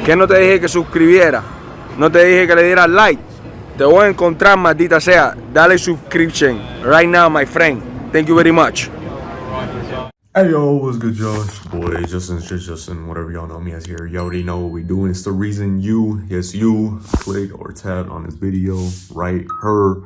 Que no te dije que suscribiera, no te dije que le dieras like. Te voy a encontrar, maldita sea. Dale subscription right now, my friend. Thank you very much. Hey yo, what's good, y'all? It's your boy Justin, whatever y'all know me as here. You already know what we're doing. It's the reason you, yes you, clicked or tapped on this video, right? Her,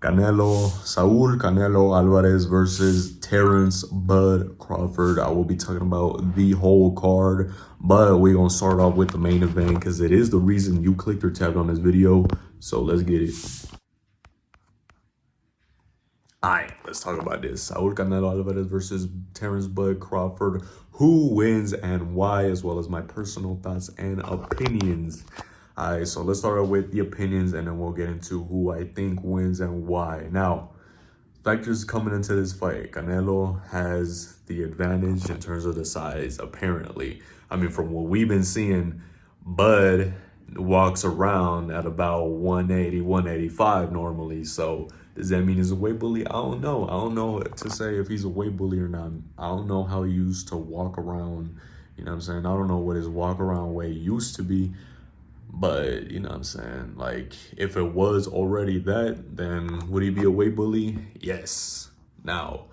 Saul Canelo Alvarez versus Terrence Bud Crawford. I will be talking about the whole card, but we're gonna start off with the main event because it is the reason you clicked or tapped on this video. So let's get it. Alright, let's talk about this. Saul Canelo Alvarez versus Terrence Bud Crawford. Who wins and why, as well as my personal thoughts and opinions. Alright, so let's start out with the opinions and then we'll get into who I think wins and why. Now, factors coming into this fight. Canelo has the advantage in terms of the size, apparently. I mean, from what we've been seeing, Bud walks around at about 180, 185 normally. So does that mean he's a weight bully? I don't know. I don't know to say if he's a weight bully or not. I don't know how he used to walk around. You know what I'm saying? I don't know what his walk around weight used to be. But, you know what I'm saying? Like, if it was already that, then would he be a weight bully? Yes. Now,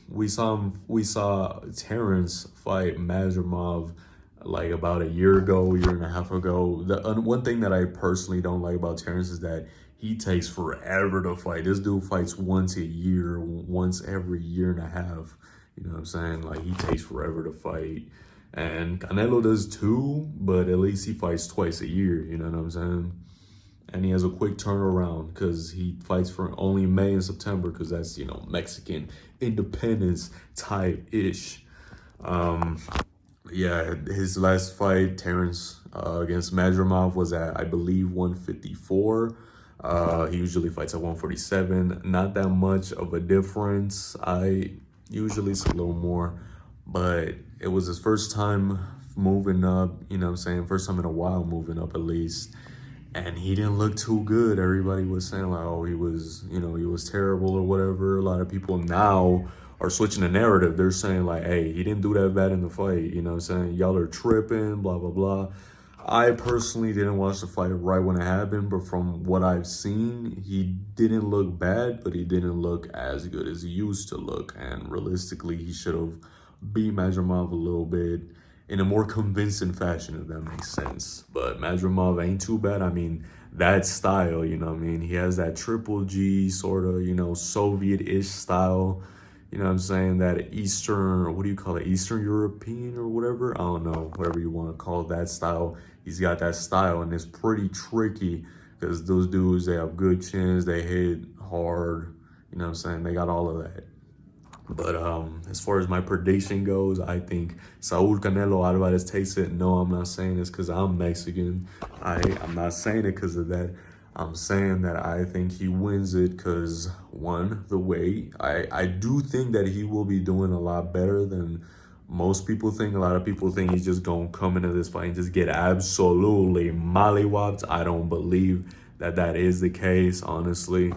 we saw Terrence fight Mazurmov like about a year and a half ago. The one thing that I personally don't like about Terrence is that he takes forever to fight. This dude fights once a year, once every year and a half. You know what I'm saying? Like, he takes forever to fight. And Canelo does too, but at least he fights twice a year. You know what I'm saying? And he has a quick turnaround because he fights for only May and September because that's, you know, Mexican independence type-ish. Yeah, his last fight, Terrence against Mazurmov, was at, I believe, 154. He usually fights at 147. Not that much of a difference. Usually it's a little more, but it was his first time moving up, you know what I'm saying? First time in a while moving up at least. And he didn't look too good. Everybody was saying like, oh, he was, you know, he was terrible or whatever. A lot of people now are switching the narrative. They're saying like, hey, he didn't do that bad in the fight. You know what I'm saying? Y'all are tripping, blah, blah, blah. I personally didn't watch the fight right when it happened, but from what I've seen, he didn't look bad, but he didn't look as good as he used to look. And realistically, he should have beat Mazurmov a little bit in a more convincing fashion, if that makes sense. But Mazurmov ain't too bad. I mean, that style, you know what I mean? He has that triple G sort of, you know, Soviet-ish style. You know what I'm saying? That Eastern, what do you call it? Eastern European or whatever? I don't know, whatever you want to call that style. He's got that style, and it's pretty tricky because those dudes, they have good chins, they hit hard. You know what I'm saying? They got all of that. But as far as my prediction goes, I think Saul Canelo Alvarez takes it. No, I'm not saying this because I'm Mexican. I'm not saying it because of that. I'm saying that I think he wins it because, one, the weight. I do think that he will be doing a lot better than most people think. A lot of people think he's just going to come into this fight and just get absolutely mollywopped. I don't believe that that is the case, honestly.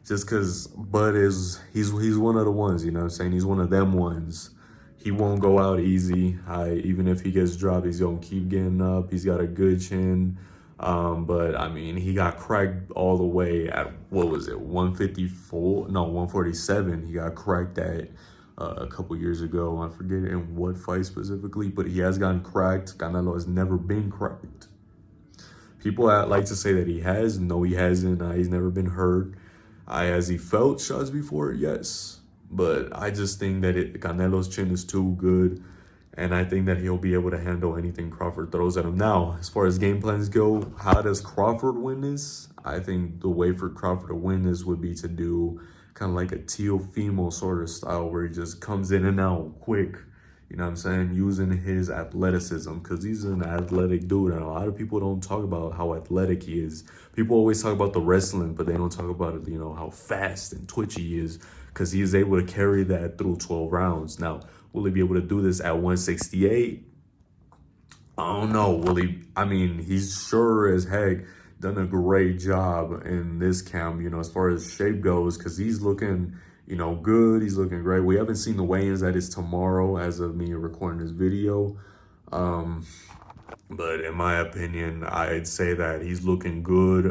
Just because Bud he's one of the ones, you know what I'm saying? He's one of them ones. He won't go out easy. Even if he gets dropped, he's going to keep getting up. He's got a good chin. But I mean, he got cracked all the way at, what was it, 154? No, 147. He got cracked at a couple years ago. I forget in what fight specifically, but he has gotten cracked. Canelo has never been cracked. People like to say that he has. No, he hasn't. He's never been hurt. Has he felt shots before? Yes. But I just think that Canelo's chin is too good. And I think that he'll be able to handle anything Crawford throws at him. Now, as far as game plans go, how does Crawford win this? I think the way for Crawford to win this would be to do kind of like a Teofimo sort of style where he just comes in and out quick. You know what I'm saying? Using his athleticism, because he's an athletic dude. And a lot of people don't talk about how athletic he is. People always talk about the wrestling, but they don't talk about, you know, how fast and twitchy he is, because he is able to carry that through 12 rounds. Now, will he be able to do this at 168? I don't know. Will he? I mean, he's sure as heck done a great job in this camp, you know, as far as shape goes, because he's looking, you know, good. He's looking great. We haven't seen the weigh-ins. That is tomorrow as of me recording this video. But in my opinion, I'd say that he's looking good.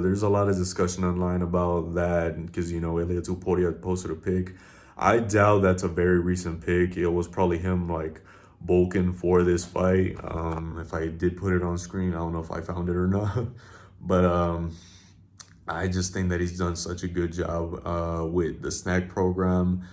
There's a lot of discussion online about that because, you know, Elia Tuporia posted a pic. I doubt that's a very recent pic. It was probably him like bulking for this fight. If I did put it on screen, I don't know if I found it or not. But I just think that he's done such a good job with the snack program.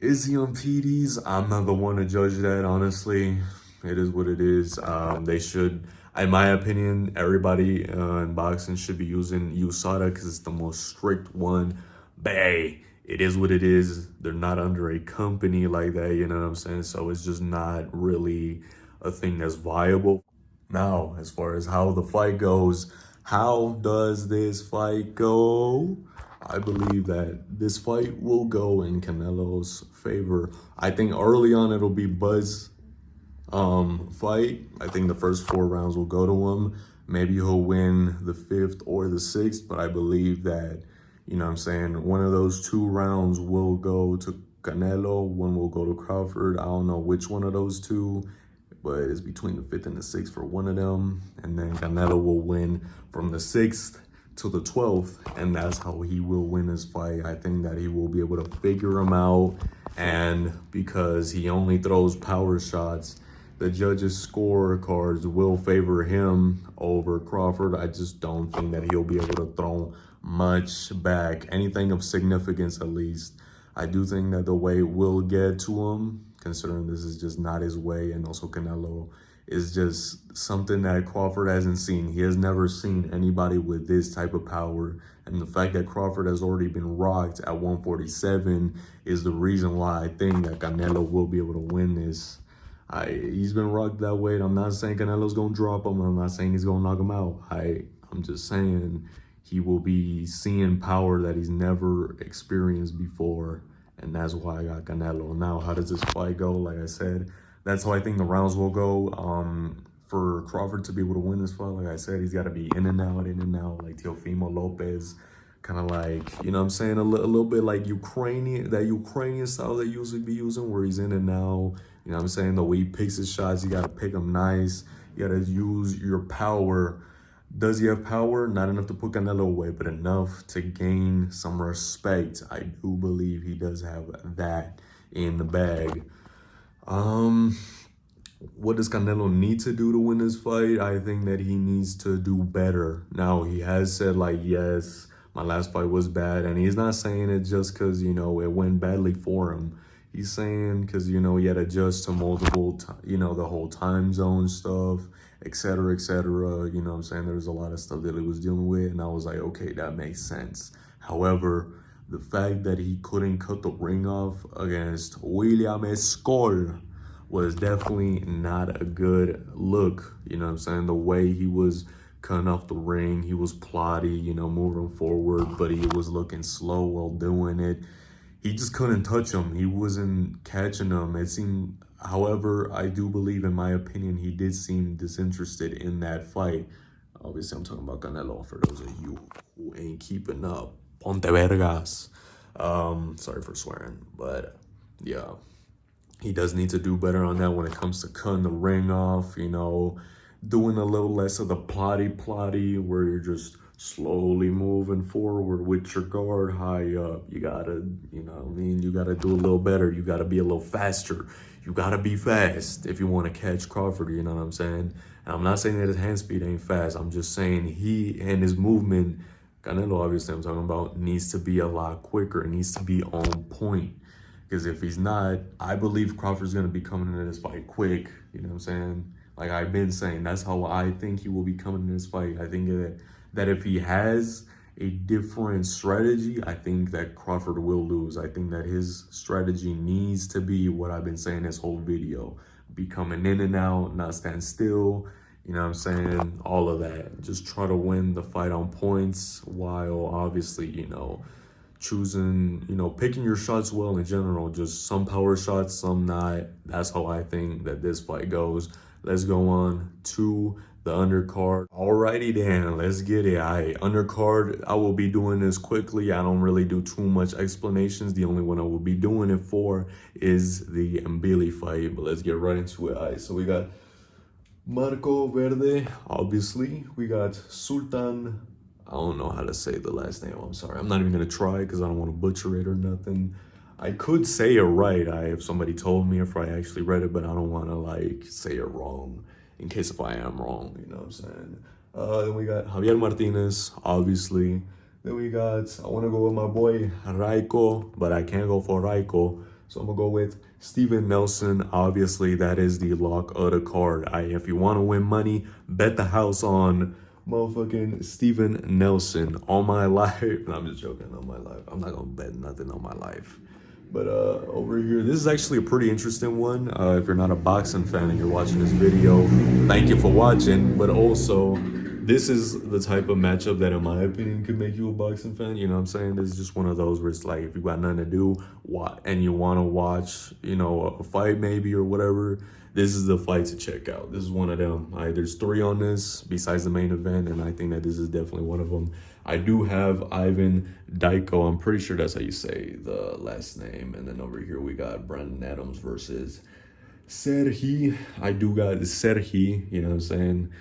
Is he on PDs? I'm not the one to judge that, honestly. It is what it is. They should, in my opinion, everybody in boxing should be using USADA because it's the most strict one. But hey, it is what it is. They're not under a company like that, you know what I'm saying? So it's just not really a thing that's viable. Now, as far as how the fight goes, how does this fight go? I believe that this fight will go in Canelo's favor. I think early on it'll be Buzz fight. I think the first 4 rounds will go to him. Maybe he'll win the 5th or the 6th, but I believe that, you know what I'm saying, one of those 2 rounds will go to Canelo, one will go to Crawford. I don't know which one of those 2, but it's between the 5th and the 6th for one of them. And then Canelo will win from the 6th to the 12th, and that's how he will win his fight. I think that he will be able to figure him out, and because he only throws power shots, the judges' scorecards will favor him over Crawford. I just don't think that he'll be able to throw much back, anything of significance at least. I do think that the weight will get to him, considering this is just not his way, and also Canelo is just something that Crawford hasn't seen. He has never seen anybody with this type of power. And the fact that Crawford has already been rocked at 147 is the reason why I think that Canelo will be able to win this. He's been rocked that weight. I'm not saying Canelo's gonna drop him. I'm not saying he's gonna knock him out. I'm just saying he will be seeing power that he's never experienced before. And that's why I got Canelo. Now, how does this fight go? Like I said, that's how I think the rounds will go. For Crawford to be able to win this fight, like I said, he's got to be in and out, like Teofimo Lopez. Kind of like, you know what I'm saying, a little bit like that Ukrainian style they usually be using, where he's in and out. You know what I'm saying? The way he picks his shots, you got to pick them nice. You got to use your power. Does he have power? Not enough to put Canelo away, but enough to gain some respect. I do believe he does have that in the bag. What does Canelo need to do to win this fight? I think that he needs to do better. Now, he has said, like, yes, my last fight was bad. And he's not saying it just because, you know, it went badly for him. He's saying because, you know, he had to adjust to multiple, you know, the whole time zone stuff, etc., etc. You know what I'm saying? There's a lot of stuff that he was dealing with. And I was like, okay, that makes sense. However, the fact that he couldn't cut the ring off against William Escol was definitely not a good look. You know what I'm saying? The way he was cutting off the ring, he was plotty, you know, moving forward, but he was looking slow while doing it. He just couldn't touch him. He wasn't catching him. It seemed, however, I do believe, in my opinion, he did seem disinterested in that fight. Obviously, I'm talking about Canelo, for those of you who ain't keeping up. Ponte Vergas. Sorry for swearing, but yeah. He does need to do better on that when it comes to cutting the ring off, you know, doing a little less of the plotty, where you're just slowly moving forward with your guard high up. You gotta, you know what I mean? You gotta do a little better. You gotta be a little faster. You gotta be fast if you want to catch Crawford, you know what I'm saying? And I'm not saying that his hand speed ain't fast. I'm just saying he and his movement, Canelo, obviously I'm talking about, needs to be a lot quicker. It needs to be on point. Because if he's not, I believe Crawford's going to be coming into this fight quick. You know what I'm saying? Like I've been saying, that's how I think he will be coming in this fight. I think that if he has a different strategy, I think that Crawford will lose. I think that his strategy needs to be what I've been saying this whole video. Be coming in and out, not stand still. You know what I'm saying? All of that. Just try to win the fight on points while obviously, you know, choosing, you know, picking your shots well in general. Just some power shots, some not. That's how I think that this fight goes. Let's go on to the undercard. Alrighty then, let's get it. Undercard, I will be doing this quickly. I don't really do too much explanations. The only one I will be doing it for is the Mbili fight, but let's get right into it. So we got Marco Verde, obviously. We got Sultan. I don't know how to say the last name. I'm sorry. I'm not even going to try because I don't want to butcher it or nothing. I could say it right if somebody told me, if I actually read it, but I don't want to like say it wrong in case if I am wrong, you know what I'm saying? Then we got Javier Martinez, obviously. Then we got, I want to go with my boy Raiko, but I can't go for Raiko. So I'm going to go with Steven Nelson. Obviously, that is the lock of the card. If you want to win money, bet the house on motherfucking Steven Nelson. On my life. No, I'm just joking. On my life. I'm not going to bet nothing on my life. But over here, this is actually a pretty interesting one. If you're not a boxing fan and you're watching this video, thank you for watching. But also, this is the type of matchup that, in my opinion, could make you a boxing fan. You know what I'm saying? This is just one of those where it's like, if you got nothing to do and you want to watch, you know, a fight maybe or whatever, this is the fight to check out. This is one of them. There's 3 on this besides the main event, and I think that this is definitely one of them. I do have Ivan Dyko. I'm pretty sure that's how you say the last name. And then over here we got Brandon Adams versus Serhi. I do got Serhi, you know what I'm saying?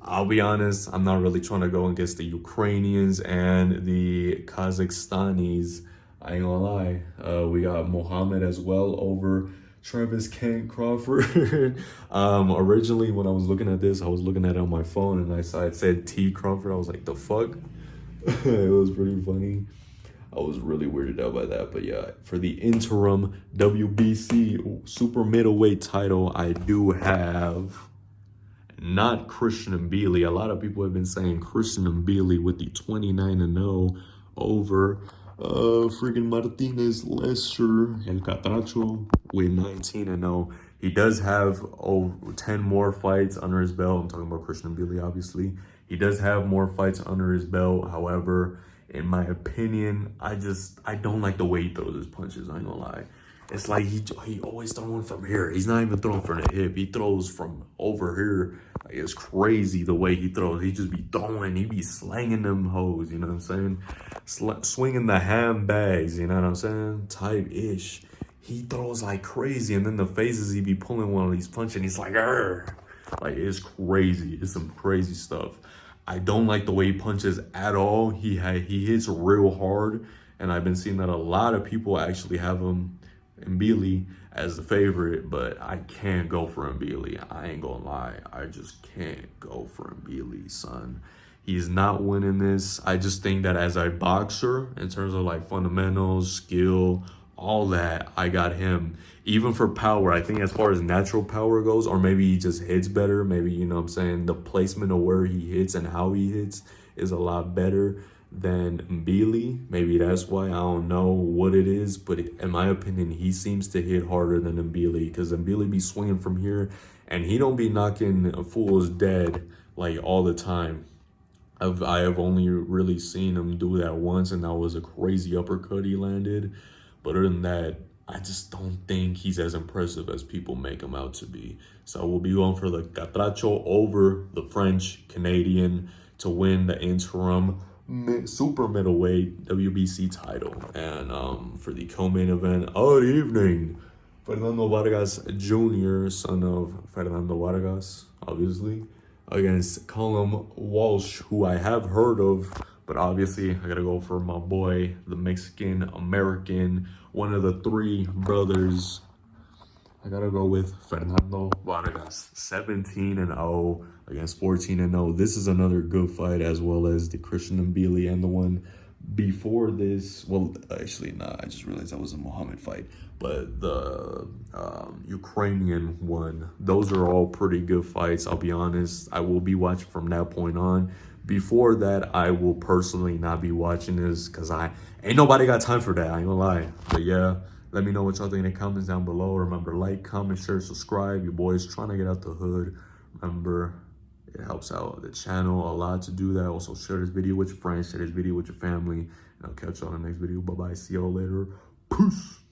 I'll be honest, I'm not really trying to go against the Ukrainians and the Kazakhstanis. I ain't gonna lie. We got Mohammed as well over Travis Kent Crawford. Originally, when I was looking at this, I was looking at it on my phone and I saw it said T Crawford. I was like, the fuck? It was pretty funny. I was really weirded out by that. But yeah, for the interim WBC super middleweight title, I do have not Christian Mbili. A lot of people have been saying Christian Mbili with the 29-0 over freaking Martinez Lester El Catracho with 19-0. He does have 10 more fights under his belt. I'm talking about Christian Mbili, obviously. He does have more fights under his belt. However, in my opinion, I don't like the way he throws his punches. I ain't gonna lie. It's like he always throwing from here. He's not even throwing from the hip. He throws from over here. Like, it's crazy the way he throws. He just be throwing. He be slanging them hoes. You know what I'm saying? Swinging the handbags. You know what I'm saying? Type-ish. He throws like crazy. And then the phases he be pulling one of these punches. And he's like, "Arr!" Like, it's crazy. It's some crazy stuff. I don't like the way he punches at all. He hits real hard. And I've been seeing that a lot of people actually have him, Mbili, as the favorite, but I can't go for Mbili. I ain't gonna lie. I just can't go for Mbili, son. He's not winning this. I just think that as a boxer, in terms of like fundamentals, skill, all that, I got him. Even for power, I think as far as natural power goes, or maybe he just hits better. Maybe, you know what I'm saying, the placement of where he hits and how he hits is a lot better than Mbili. Maybe that's why. I don't know what it is, but in my opinion, he seems to hit harder than Mbili, because Mbili be swinging from here and he don't be knocking fools dead like all the time. I have only really seen him do that once, and that was a crazy uppercut he landed. But other than that, I just don't think he's as impressive as people make him out to be. So we'll be going for the Catracho over the French Canadian to win the interim super middleweight WBC title. And for the co-main event of the evening, Fernando Vargas Jr., son of Fernando Vargas, obviously, against Callum Walsh, who I have heard of, but obviously I gotta go for my boy, the Mexican American, one of the 3 brothers. I gotta go with Fernando Vargas, 17-0 against 14-0. This is another good fight, as well as the Christian Mbili and the one before this. Well, actually, nah, I just realized that was a Muhammad fight. But the Ukrainian one, those are all pretty good fights, I'll be honest. I will be watching from that point on. Before that, I will personally not be watching this, because ain't nobody got time for that, I ain't gonna lie. But yeah, let me know what y'all think in the comments down below. Remember, like, comment, share, subscribe. Your boy's trying to get out the hood. Remember, it helps out the channel a lot to do that. Also, share this video with your friends, share this video with your family, and I'll catch you on the next video. Bye-bye. See y'all later. Peace.